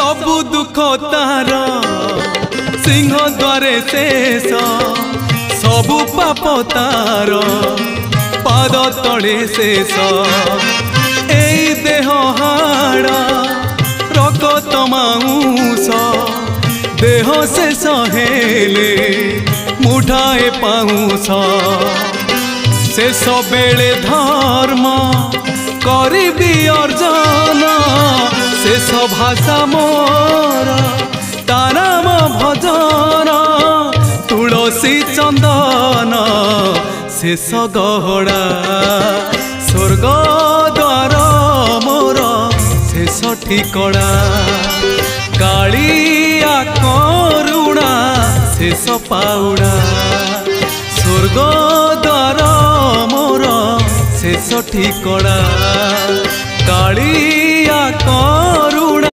सबु दुख तार सिंह द्वारे शेष सबु पाप तार पाद तले शेष एई देह हाड़ रगत माउस देह शेष हेले मुठाए पाउस शेष बेले धर्म करिबी अर्जन शेष भाषा मोर तानाम भजन तुलसी चंदन शेष गहड़ा स्वर्ग द्वार मोर शेष ठिकड़ा कालिया करुणा शेष पाउड़ा स्वर्ग द्वार मोर शेष ठिकड़ा कालिया करुणा।